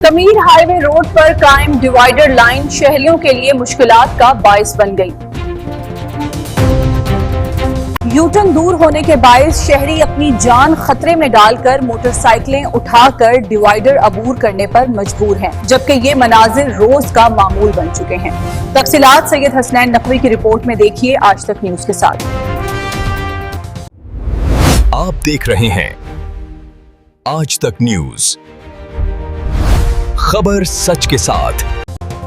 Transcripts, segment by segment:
कमीर highway road पर कायम divider line शहरियों के लिए मुश्किलात का बायस बन गई। यूटर्न दूर होने के बायस शहरी अपनी जान खतरे में डालकर मोटरसाइकिलें उठाकर डिवाइडर अबूर करने पर मजबूर हैं, जबकि ये मनाजिर रोज का मामूल बन चुके हैं। तफसीलात सैयद हसनैन नकवी की रिपोर्ट में देखिए आज तक न्यूज के साथ। आप देख रहे हैं आज तक न्यूज, खबर सच के साथ।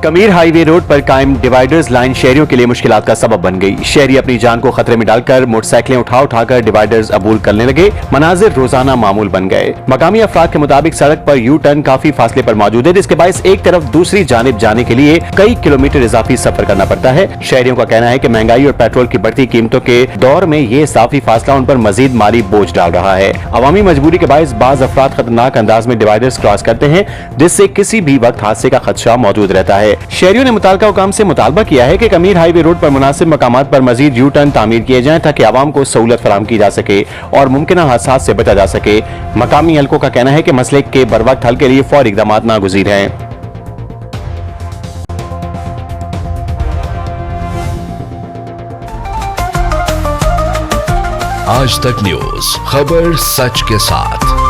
कमीर हाईवे रोड पर कायम डिवाइडर्स लाइन शहरियों के लिए मुश्किलात का सबब बन गई। शहरी अपनी जान को खतरे में डालकर मोटरसाइकिलें उठाकर डिवाइडर्स अबूर करने लगे। मनाजिर रोजाना मामूल बन गए। मकामी अफराद के मुताबिक सड़क पर यू टर्न काफी फासले पर मौजूद है, जिसके बायस एक तरफ दूसरी जानिब जाने के लिए कई किलोमीटर इजाफी सफर करना पड़ता है। शहरियों का कहना है कि महंगाई और पेट्रोल की बढ़ती कीमतों के दौर में ये इजाफी फासला उन पर मजीद माली बोझ डाल रहा है। अवामी मजबूरी के बायस बाज अफराद खतरनाक अंदाज में डिवाइडर्स क्रॉस करते हैं, जिससे किसी भी वक्त हादसे का खदशा मौजूद रहता है। शहरियों ने मुताल्लिका हुकाम से मुतालबा किया है कि कमीर हाईवे रोड पर मुनासिब मकामात पर मजीद यू टर्न तामीर किए जाएं, ताकि आवाम को सहूलत फराहम की जा सके और मुमकिना हादसात से बचा जा सके। मकामी हलकों का कहना है कि मसले के बरवक्त हल के लिए फौरी इक़दामात नागुज़ीर हैं। आज तक न्यूज, खबर सच के साथ।